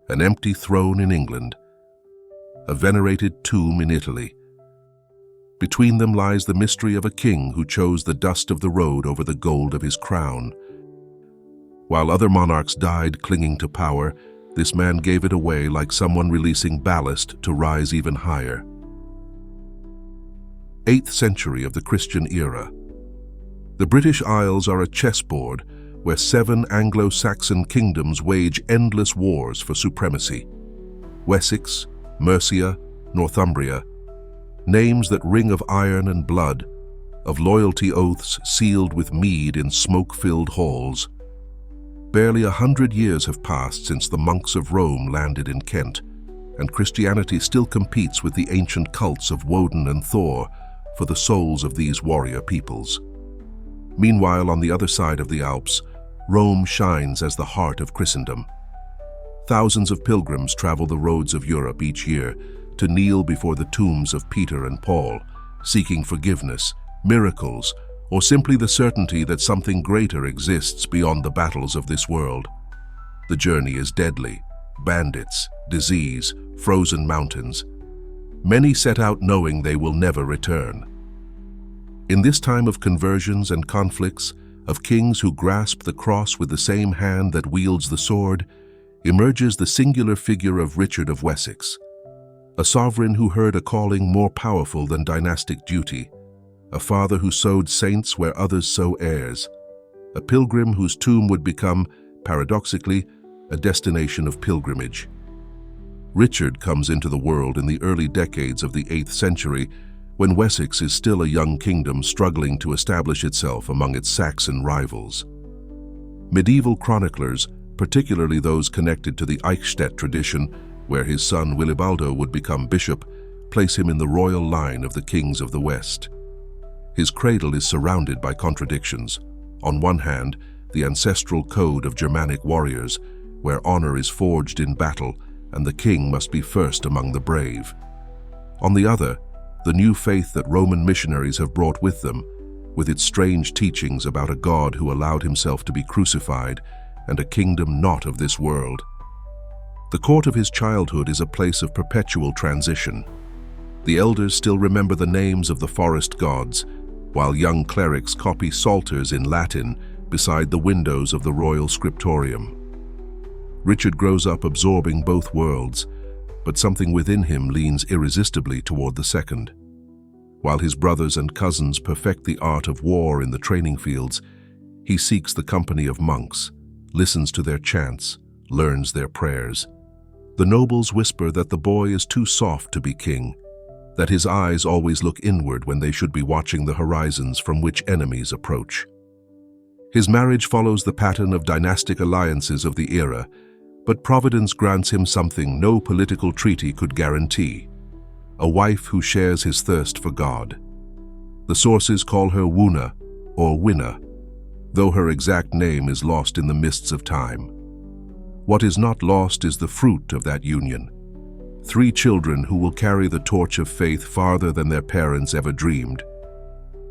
an empty throne in England, a venerated tomb in Italy. Between them lies the mystery of a king who chose the dust of the road over the gold of his crown. While other monarchs died clinging to power, this man gave it away like someone releasing ballast to rise even higher. 8th century of the Christian era. The British Isles are a chessboard where 7 Anglo-Saxon kingdoms wage endless wars for supremacy. Wessex, Mercia, Northumbria, names that ring of iron and blood, of loyalty oaths sealed with mead in smoke-filled halls. Barely 100 years have passed since the monks of Rome landed in Kent, and Christianity still competes with the ancient cults of Woden and Thor for the souls of these warrior peoples. Meanwhile, on the other side of the Alps, Rome shines as the heart of Christendom. Thousands of pilgrims travel the roads of Europe each year to kneel before the tombs of Peter and Paul, seeking forgiveness, miracles, or simply the certainty that something greater exists beyond the battles of this world. The journey is deadly: bandits, disease, frozen mountains. Many set out knowing they will never return. In this time of conversions and conflicts, of kings who grasp the cross with the same hand that wields the sword, emerges the singular figure of Richard of Wessex, a sovereign who heard a calling more powerful than dynastic duty, a father who sowed saints where others sow heirs, a pilgrim whose tomb would become, paradoxically, a destination of pilgrimage. Richard comes into the world in the early decades of the 8th century, when Wessex is still a young kingdom struggling to establish itself among its Saxon rivals. Medieval chroniclers, particularly those connected to the Eichstätt tradition, where his son Wilibaldo would become bishop, place him in the royal line of the kings of the West. His cradle is surrounded by contradictions. On one hand, the ancestral code of Germanic warriors, where honor is forged in battle and the king must be first among the brave. On the other, the new faith that Roman missionaries have brought with them, with its strange teachings about a God who allowed himself to be crucified and a kingdom not of this world. The court of his childhood is a place of perpetual transition. The elders still remember the names of the forest gods, while young clerics copy psalters in Latin beside the windows of the royal scriptorium. Richard grows up absorbing both worlds, but something within him leans irresistibly toward the second. While his brothers and cousins perfect the art of war in the training fields, he seeks the company of monks, listens to their chants, learns their prayers. The nobles whisper that the boy is too soft to be king, that his eyes always look inward when they should be watching the horizons from which enemies approach. His marriage follows the pattern of dynastic alliances of the era, but Providence grants him something no political treaty could guarantee: a wife who shares his thirst for God. The sources call her Wuna, or Winna, though her exact name is lost in the mists of time. What is not lost is the fruit of that union: 3 children who will carry the torch of faith farther than their parents ever dreamed.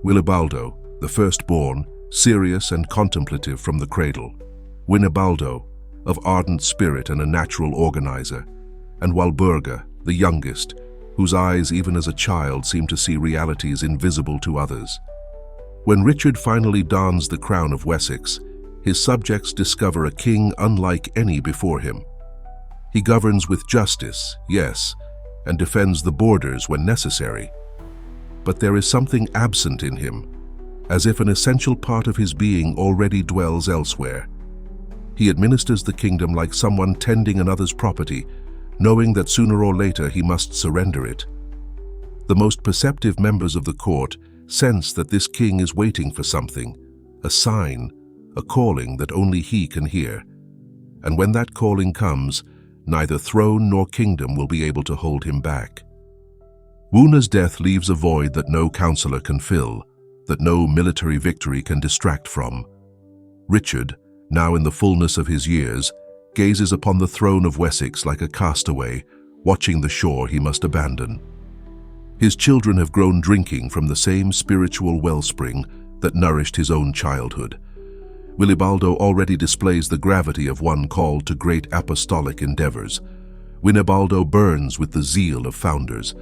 Wilibaldo, the firstborn, serious and contemplative from the cradle; Winibaldo, of ardent spirit and a natural organizer; and Walburga, the youngest, whose eyes even as a child seem to see realities invisible to others. When Richard finally dons the crown of Wessex, his subjects discover a king unlike any before him. He governs with justice, yes, and defends the borders when necessary. But there is something absent in him, as if an essential part of his being already dwells elsewhere. He administers the kingdom like someone tending another's property, knowing that sooner or later he must surrender it. The most perceptive members of the court sense that this king is waiting for something, a sign, a calling that only he can hear. And when that calling comes, neither throne nor kingdom will be able to hold him back. Wuna's death leaves a void that no counselor can fill, that no military victory can distract from. Richard, now in the fullness of his years, gazes upon the throne of Wessex like a castaway, watching the shore he must abandon. His children have grown drinking from the same spiritual wellspring that nourished his own childhood. Wilibaldo already displays the gravity of one called to great apostolic endeavors. Winibaldo burns with the zeal of founders,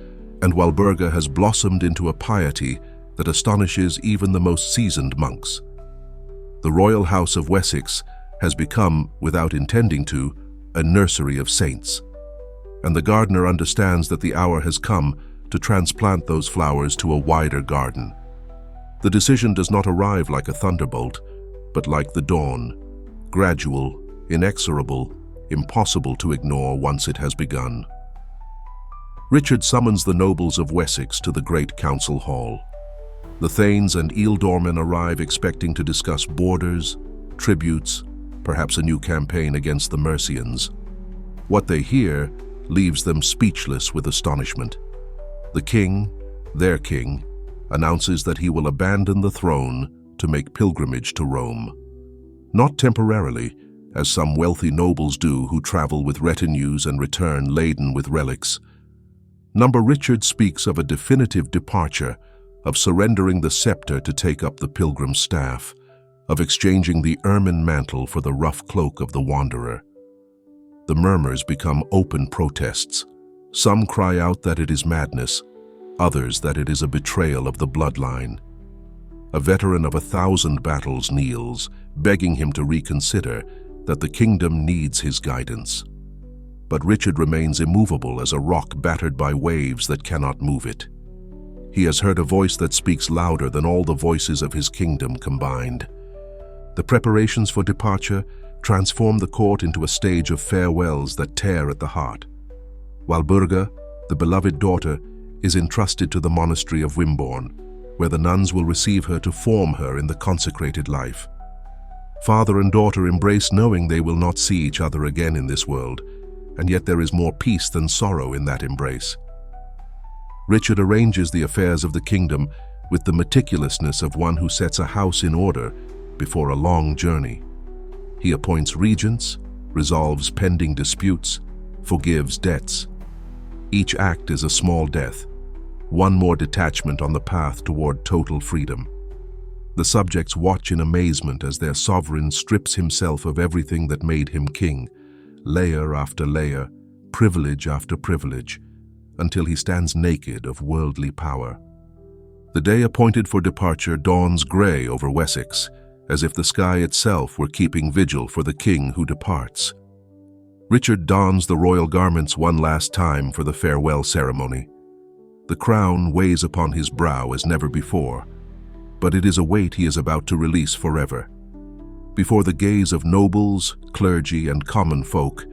and Walburga has blossomed into a piety that astonishes even the most seasoned monks. The royal house of Wessex has become, without intending to, a nursery of saints, and the gardener understands that the hour has come to transplant those flowers to a wider garden. The decision does not arrive like a thunderbolt, but like the dawn, gradual, inexorable, impossible to ignore once it has begun. Richard summons the nobles of Wessex to the great council hall. The thanes and ealdormen arrive expecting to discuss borders, tributes, perhaps a new campaign against the Mercians. What they hear leaves them speechless with astonishment. The king, their king, announces that he will abandon the throne to make pilgrimage to Rome. Not temporarily, as some wealthy nobles do who travel with retinues and return laden with relics. Richard speaks of a definitive departure, of surrendering the scepter to take up the pilgrim staff, of exchanging the ermine mantle for the rough cloak of the wanderer. The murmurs become open protests. Some cry out that it is madness, others that it is a betrayal of the bloodline. A veteran of 1,000 battles kneels, begging him to reconsider that the kingdom needs his guidance. But Richard remains immovable as a rock battered by waves that cannot move it. He has heard a voice that speaks louder than all the voices of his kingdom combined. The preparations for departure transform the court into a stage of farewells that tear at the heart. Walburga, the beloved daughter, is entrusted to the monastery of Wimborne, where the nuns will receive her to form her in the consecrated life. Father and daughter embrace knowing they will not see each other again in this world, and yet there is more peace than sorrow in that embrace. Richard arranges the affairs of the kingdom with the meticulousness of one who sets a house in order before a long journey. He appoints regents, resolves pending disputes, forgives debts. Each act is a small death, one more detachment on the path toward total freedom. The subjects watch in amazement as their sovereign strips himself of everything that made him king, layer after layer, privilege after privilege, until he stands naked of worldly power. The day appointed for departure dawns gray over Wessex, as if the sky itself were keeping vigil for the king who departs. Richard dons the royal garments one last time for the farewell ceremony. The crown weighs upon his brow as never before, but it is a weight he is about to release forever. Before the gaze of nobles, clergy, and common folk,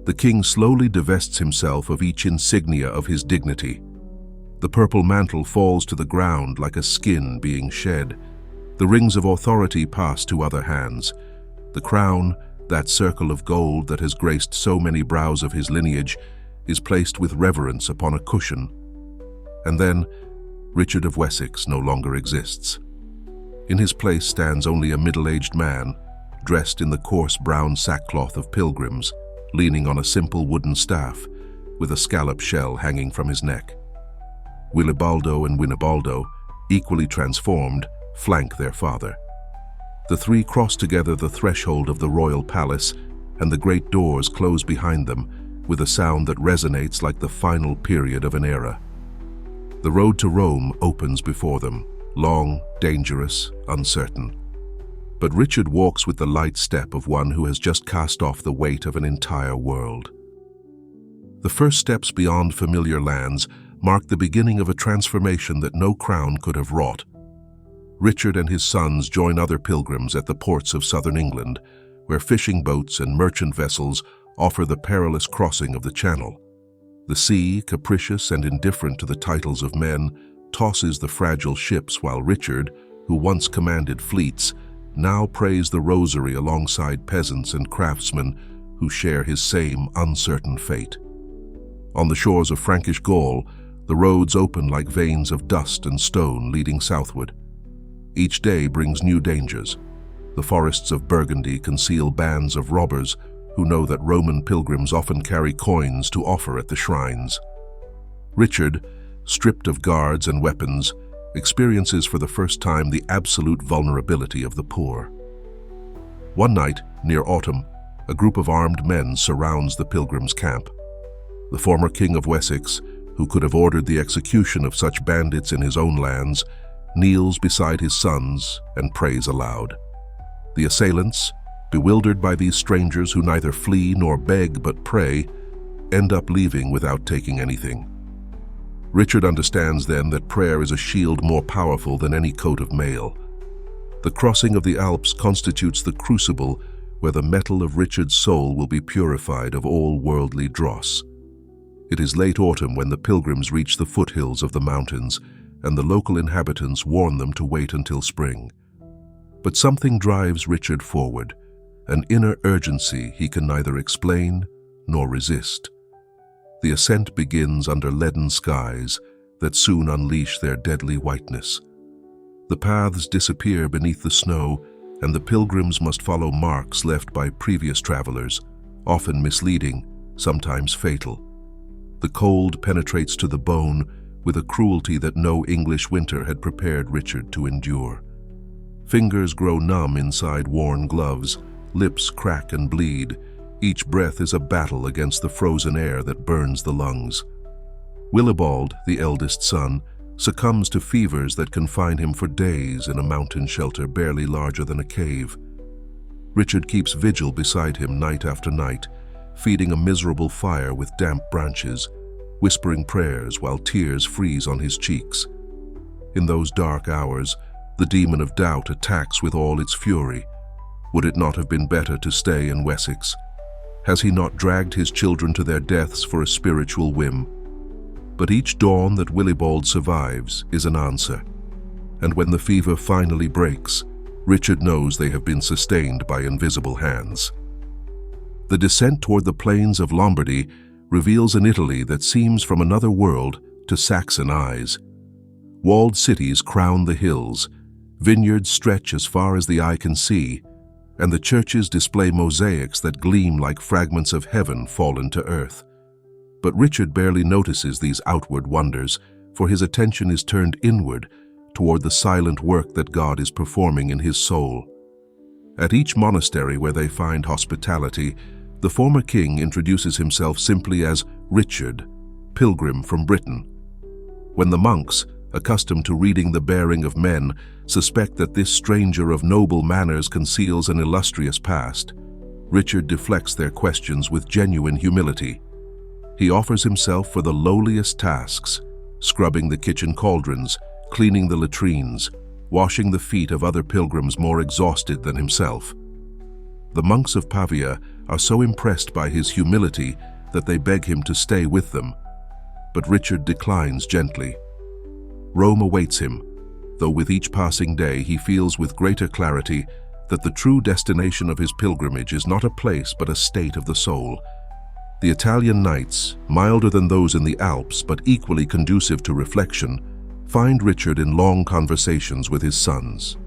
the king slowly divests himself of each insignia of his dignity. The purple mantle falls to the ground like a skin being shed. The rings of authority pass to other hands. The crown, that circle of gold that has graced so many brows of his lineage, is placed with reverence upon a cushion. And then, Richard of Wessex no longer exists. In his place stands only a middle-aged man, dressed in the coarse brown sackcloth of pilgrims, leaning on a simple wooden staff, with a scallop shell hanging from his neck. Wilibaldo and Winibaldo, equally transformed, flank their father. The three cross together the threshold of the royal palace, and the great doors close behind them with a sound that resonates like the final period of an era. The road to Rome opens before them, long, dangerous, uncertain. But Richard walks with the light step of one who has just cast off the weight of an entire world. The first steps beyond familiar lands mark the beginning of a transformation that no crown could have wrought. Richard and his sons join other pilgrims at the ports of southern England, where fishing boats and merchant vessels offer the perilous crossing of the Channel. The sea, capricious and indifferent to the titles of men, tosses the fragile ships, while Richard, who once commanded fleets, now prays the rosary alongside peasants and craftsmen who share his same uncertain fate. On the shores of Frankish Gaul, the roads open like veins of dust and stone leading southward. Each day brings new dangers. The forests of Burgundy conceal bands of robbers who know that Roman pilgrims often carry coins to offer at the shrines. Richard, stripped of guards and weapons, experiences for the first time the absolute vulnerability of the poor. One night, near autumn, a group of armed men surrounds the pilgrims' camp. The former king of Wessex, who could have ordered the execution of such bandits in his own lands, kneels beside his sons and prays aloud. The assailants, bewildered by these strangers who neither flee nor beg but pray, end up leaving without taking anything. Richard understands then that prayer is a shield more powerful than any coat of mail. The crossing of the Alps constitutes the crucible where the metal of Richard's soul will be purified of all worldly dross. It is late autumn when the pilgrims reach the foothills of the mountains, and the local inhabitants warn them to wait until spring. But something drives Richard forward, an inner urgency he can neither explain nor resist. The ascent begins under leaden skies that soon unleash their deadly whiteness. The paths disappear beneath the snow, and the pilgrims must follow marks left by previous travelers, often misleading, sometimes fatal. The cold penetrates to the bone with a cruelty that no English winter had prepared Richard to endure. Fingers grow numb inside worn gloves, lips crack and bleed. Each breath is a battle against the frozen air that burns the lungs. Willibald, the eldest son, succumbs to fevers that confine him for days in a mountain shelter barely larger than a cave. Richard keeps vigil beside him night after night, feeding a miserable fire with damp branches, whispering prayers while tears freeze on his cheeks. In those dark hours, the demon of doubt attacks with all its fury. Would it not have been better to stay in Wessex? Has he not dragged his children to their deaths for a spiritual whim? But each dawn that Willibald survives is an answer, and when the fever finally breaks, Richard knows they have been sustained by invisible hands. The descent toward the plains of Lombardy reveals an Italy that seems from another world to Saxon eyes. Walled cities crown the hills, vineyards stretch as far as the eye can see, and the churches display mosaics that gleam like fragments of heaven fallen to earth. But Richard barely notices these outward wonders, for his attention is turned inward toward the silent work that God is performing in his soul. At each monastery where they find hospitality, the former king introduces himself simply as Richard, pilgrim from Britain. When the monks, accustomed to reading the bearing of men, suspect that this stranger of noble manners conceals an illustrious past, Richard deflects their questions with genuine humility. He offers himself for the lowliest tasks, scrubbing the kitchen cauldrons, cleaning the latrines, washing the feet of other pilgrims more exhausted than himself. The monks of Pavia are so impressed by his humility that they beg him to stay with them, but Richard declines gently. Rome awaits him, though with each passing day he feels with greater clarity that the true destination of his pilgrimage is not a place but a state of the soul. The Italian nights, milder than those in the Alps but equally conducive to reflection, find Richard in long conversations with his sons.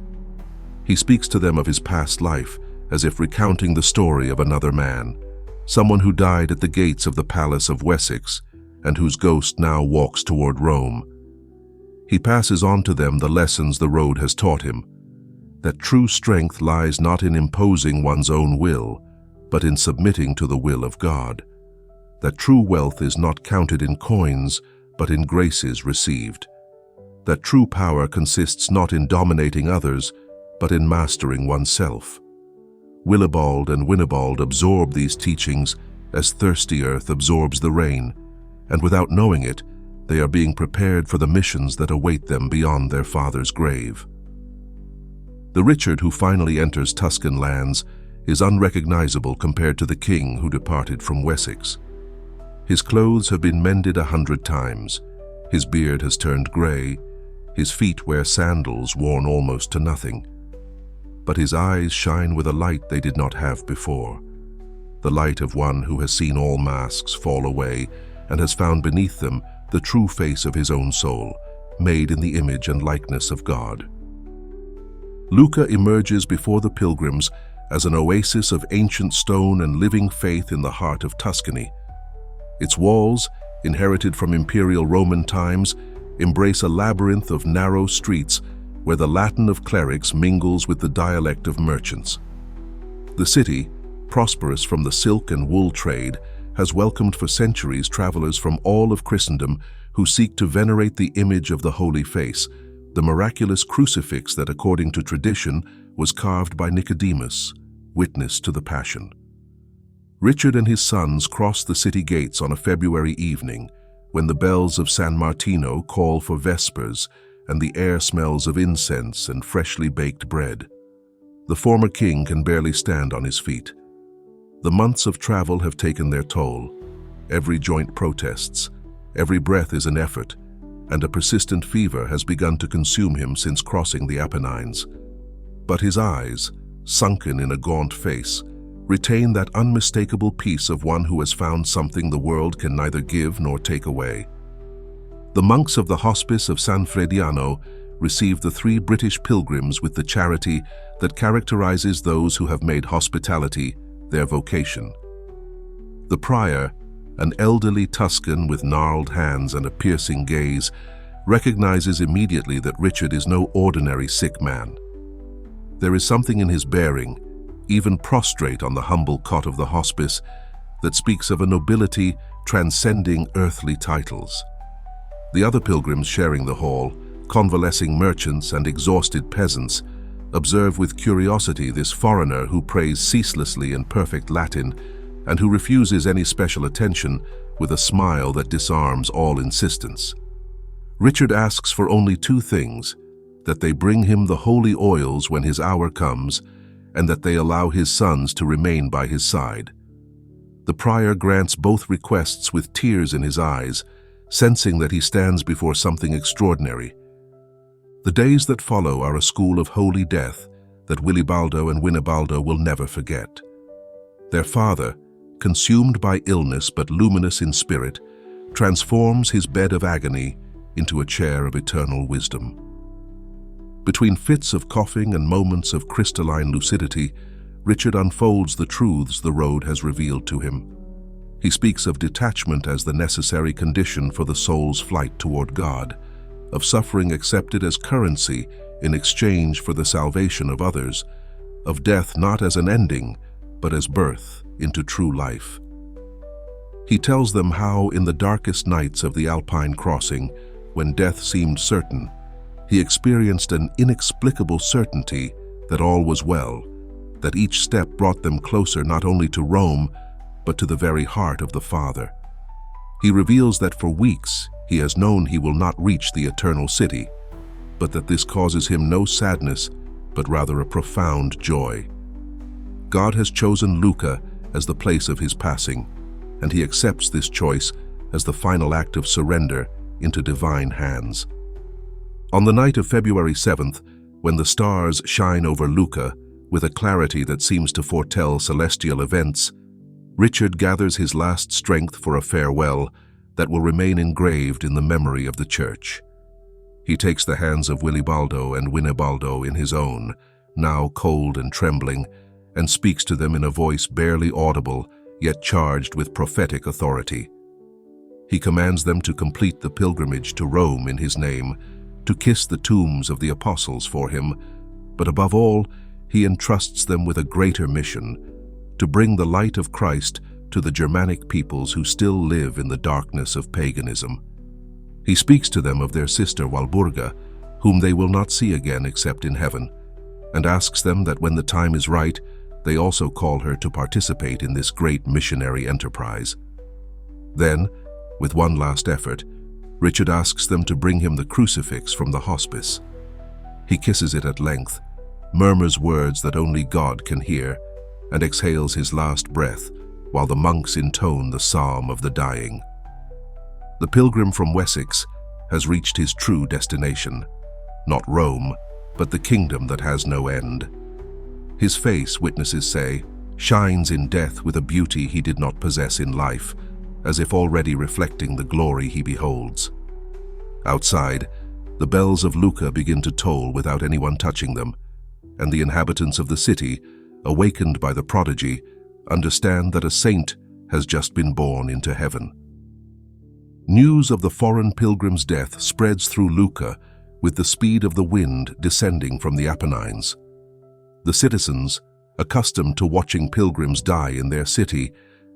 He speaks to them of his past life, as if recounting the story of another man, someone who died at the gates of the palace of Wessex and whose ghost now walks toward Rome. He passes on to them the lessons the road has taught him, that true strength lies not in imposing one's own will, but in submitting to the will of God, that true wealth is not counted in coins, but in graces received, that true power consists not in dominating others, but in mastering oneself. Willibald and Winibald absorb these teachings as thirsty earth absorbs the rain, and without knowing it, they are being prepared for the missions that await them beyond their father's grave. The Richard who finally enters Tuscan lands is unrecognizable compared to the king who departed from Wessex. His clothes have been mended 100 times, his beard has turned gray, his feet wear sandals worn almost to nothing. But his eyes shine with a light they did not have before, the light of one who has seen all masks fall away and has found beneath them the true face of his own soul, made in the image and likeness of God. Lucca emerges before the pilgrims as an oasis of ancient stone and living faith in the heart of Tuscany. Its walls, inherited from imperial Roman times, embrace a labyrinth of narrow streets where the Latin of clerics mingles with the dialect of merchants. The city, prosperous from the silk and wool trade, has welcomed for centuries travelers from all of Christendom who seek to venerate the image of the Holy Face, the miraculous crucifix that, according to tradition, was carved by Nicodemus, witness to the Passion. Richard and his sons cross the city gates on a February evening, when the bells of San Martino call for vespers and the air smells of incense and freshly baked bread. The former king can barely stand on his feet. The months of travel have taken their toll. Every joint protests, every breath is an effort, and a persistent fever has begun to consume him since crossing the Apennines. But his eyes, sunken in a gaunt face, retain that unmistakable peace of one who has found something the world can neither give nor take away. The monks of the Hospice of San Frediano receive the 3 British pilgrims with the charity that characterizes those who have made hospitality their vocation. The prior, an elderly Tuscan with gnarled hands and a piercing gaze, recognizes immediately that Richard is no ordinary sick man. There is something in his bearing, even prostrate on the humble cot of the hospice, that speaks of a nobility transcending earthly titles. The other pilgrims sharing the hall, convalescing merchants and exhausted peasants, observe with curiosity this foreigner who prays ceaselessly in perfect Latin and who refuses any special attention with a smile that disarms all insistence. Richard asks for only 2 things: that they bring him the holy oils when his hour comes, and that they allow his sons to remain by his side. The prior grants both requests with tears in his eyes, sensing that he stands before something extraordinary. The days that follow are a school of holy death that Wilibaldo and Winibaldo will never forget. Their father, consumed by illness but luminous in spirit, transforms his bed of agony into a chair of eternal wisdom. Between fits of coughing and moments of crystalline lucidity, Richard unfolds the truths the road has revealed to him. He speaks of detachment as the necessary condition for the soul's flight toward God, of suffering accepted as currency in exchange for the salvation of others, of death not as an ending, but as birth into true life. He tells them how, in the darkest nights of the Alpine crossing, when death seemed certain, he experienced an inexplicable certainty that all was well, that each step brought them closer not only to Rome, but to the very heart of the Father. He reveals that for weeks he has known he will not reach the eternal city, but that this causes him no sadness, but rather a profound joy. God has chosen Lucca as the place of his passing, and he accepts this choice as the final act of surrender into divine hands. On the night of February 7th, when the stars shine over Lucca with a clarity that seems to foretell celestial events, Richard gathers his last strength for a farewell that will remain engraved in the memory of the Church. He takes the hands of Wilibaldo and Winibaldo in his own, now cold and trembling, and speaks to them in a voice barely audible, yet charged with prophetic authority. He commands them to complete the pilgrimage to Rome in his name, to kiss the tombs of the apostles for him, but above all, he entrusts them with a greater mission, to bring the light of Christ to the Germanic peoples who still live in the darkness of paganism. He speaks to them of their sister Walburga, whom they will not see again except in heaven, and asks them that when the time is right, they also call her to participate in this great missionary enterprise. Then, with one last effort, Richard asks them to bring him the crucifix from the hospice. He kisses it at length, murmurs words that only God can hear, and exhales his last breath while the monks intone the psalm of the dying. The pilgrim from Wessex has reached his true destination, not Rome, but the kingdom that has no end. His face, witnesses say, shines in death with a beauty he did not possess in life, as if already reflecting the glory he beholds. Outside, the bells of Lucca begin to toll without anyone touching them, and the inhabitants of the city, awakened by the prodigy, understand that a saint has just been born into heaven. News of the foreign pilgrim's death spreads through Lucca with the speed of the wind descending from the Apennines. The citizens, accustomed to watching pilgrims die in their city,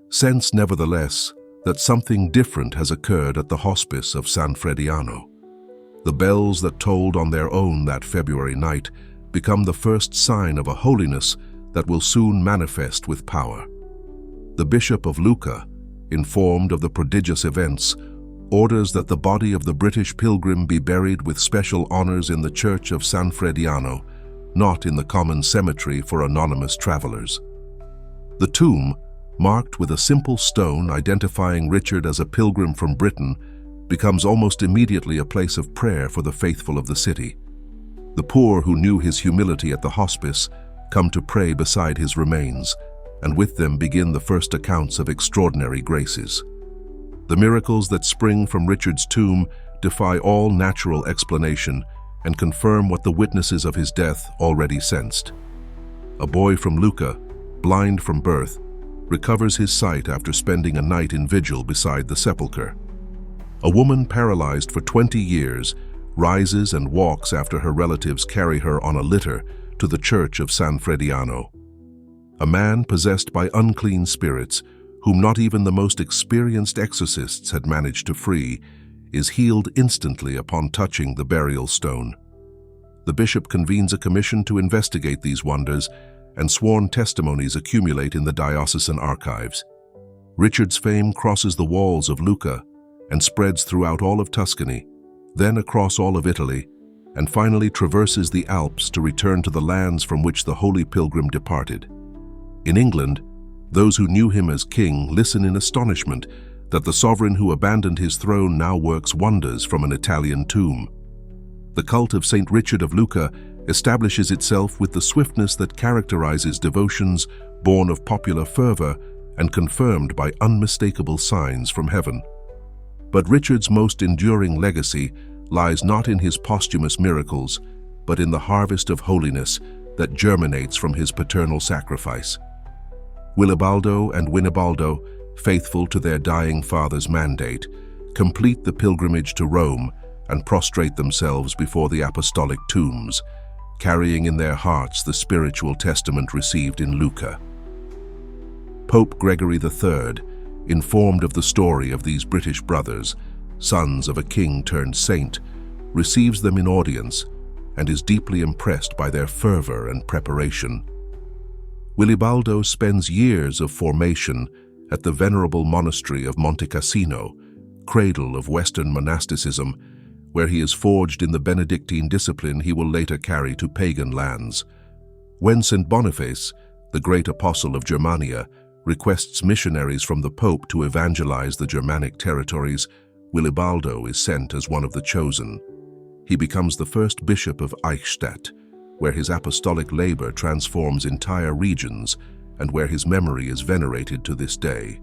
sense nevertheless that something different has occurred at the hospice of San Frediano. The bells that tolled on their own that February night become the first sign of a holiness that will soon manifest with power. The Bishop of Lucca, informed of the prodigious events, orders that the body of the British pilgrim be buried with special honors in the church of San Frediano, not in the common cemetery for anonymous travelers. The tomb, marked with a simple stone identifying Richard as a pilgrim from Britain, becomes almost immediately a place of prayer for the faithful of the city. The poor who knew his humility at the hospice come to pray beside his remains, and with them begin the first accounts of extraordinary graces. The miracles that spring from Richard's tomb defy all natural explanation and confirm what the witnesses of his death already sensed. A boy from Lucca, blind from birth, recovers his sight after spending a night in vigil beside the sepulchre. A woman paralyzed for 20 years rises and walks after her relatives carry her on a litter to the church of San Frediano. A man possessed by unclean spirits, whom not even the most experienced exorcists had managed to free, is healed instantly upon touching the burial stone. The bishop convenes a commission to investigate these wonders, and sworn testimonies accumulate in the diocesan archives. Richard's fame crosses the walls of Lucca and spreads throughout all of Tuscany, then across all of Italy, and finally traverses the Alps to return to the lands from which the holy pilgrim departed. In England, those who knew him as king listen in astonishment that the sovereign who abandoned his throne now works wonders from an Italian tomb. The cult of Saint Richard of Lucca establishes itself with the swiftness that characterizes devotions born of popular fervor and confirmed by unmistakable signs from heaven. But Richard's most enduring legacy lies not in his posthumous miracles, but in the harvest of holiness that germinates from his paternal sacrifice. Wilibaldo and Winibaldo, faithful to their dying father's mandate, complete the pilgrimage to Rome and prostrate themselves before the apostolic tombs, carrying in their hearts the spiritual testament received in Lucca. Pope Gregory III, informed of the story of these British brothers, sons of a king turned saint, receives them in audience and is deeply impressed by their fervor and preparation. Wilibaldo spends years of formation at the venerable monastery of Monte Cassino, cradle of Western monasticism, where he is forged in the Benedictine discipline he will later carry to pagan lands. When St. Boniface, the great apostle of Germania, requests missionaries from the Pope to evangelize the Germanic territories, Wilibaldo is sent as one of the chosen. He becomes the first bishop of Eichstätt, where his apostolic labor transforms entire regions and where his memory is venerated to this day.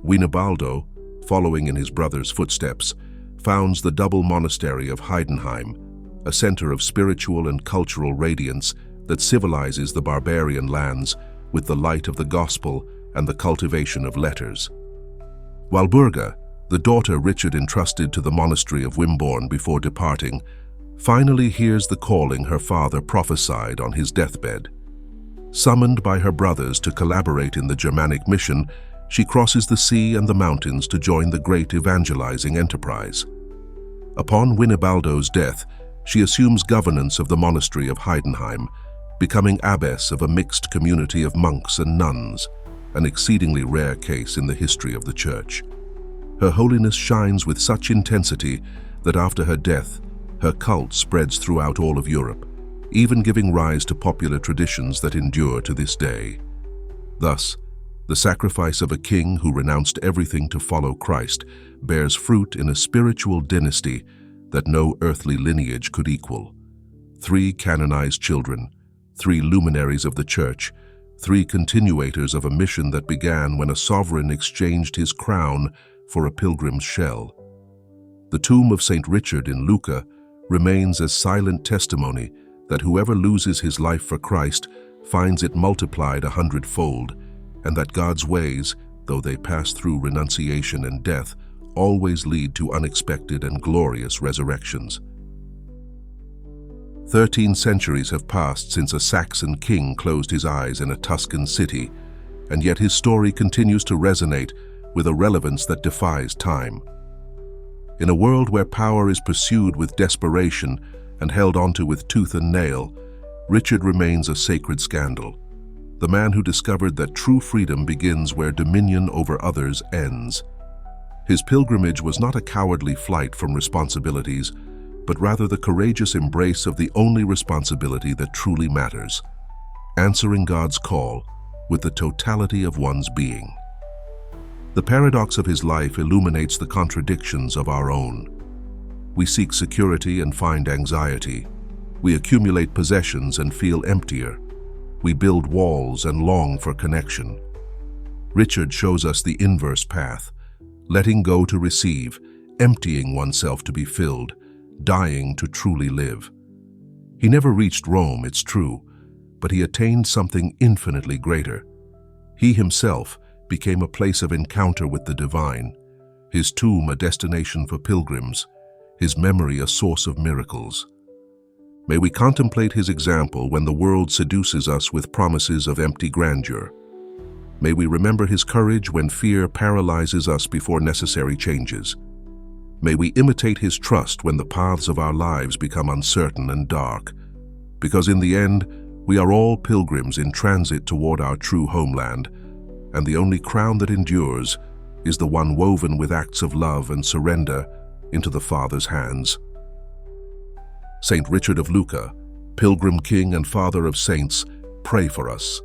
Winibaldo, following in his brother's footsteps, founds the double monastery of Heidenheim, a center of spiritual and cultural radiance that civilizes the barbarian lands with the light of the gospel and the cultivation of letters. Walburga, the daughter Richard entrusted to the monastery of Wimborne before departing, finally hears the calling her father prophesied on his deathbed. Summoned by her brothers to collaborate in the Germanic mission, she crosses the sea and the mountains to join the great evangelizing enterprise. Upon Winibaldo's death, she assumes governance of the monastery of Heidenheim, becoming abbess of a mixed community of monks and nuns, an exceedingly rare case in the history of the Church. Her holiness shines with such intensity that after her death, her cult spreads throughout all of Europe, even giving rise to popular traditions that endure to this day. Thus, the sacrifice of a king who renounced everything to follow Christ bears fruit in a spiritual dynasty that no earthly lineage could equal. 3 canonized children, 3 luminaries of the Church, 3 continuators of a mission that began when a sovereign exchanged his crown for a pilgrim's shell. The tomb of Saint Richard in Lucca remains as silent testimony that whoever loses his life for Christ finds it multiplied 100-fold, and that God's ways, though they pass through renunciation and death, always lead to unexpected and glorious resurrections. 13 centuries have passed since a Saxon king closed his eyes in a Tuscan city, and yet his story continues to resonate with a relevance that defies time. In a world where power is pursued with desperation and held onto with tooth and nail, Richard remains a sacred scandal. The man who discovered that true freedom begins where dominion over others ends. His pilgrimage was not a cowardly flight from responsibilities, but rather the courageous embrace of the only responsibility that truly matters, answering God's call with the totality of one's being. The paradox of his life illuminates the contradictions of our own. We seek security and find anxiety. We accumulate possessions and feel emptier. We build walls and long for connection. Richard shows us the inverse path, letting go to receive, emptying oneself to be filled, dying to truly live. He never reached Rome, it's true, but he attained something infinitely greater. He himself became a place of encounter with the divine, his tomb a destination for pilgrims, his memory a source of miracles. May we contemplate his example when the world seduces us with promises of empty grandeur. May we remember his courage when fear paralyzes us before necessary changes. May we imitate his trust when the paths of our lives become uncertain and dark, because in the end, we are all pilgrims in transit toward our true homeland, and the only crown that endures is the one woven with acts of love and surrender into the Father's hands. Saint Richard of Lucca, pilgrim king and father of saints, pray for us.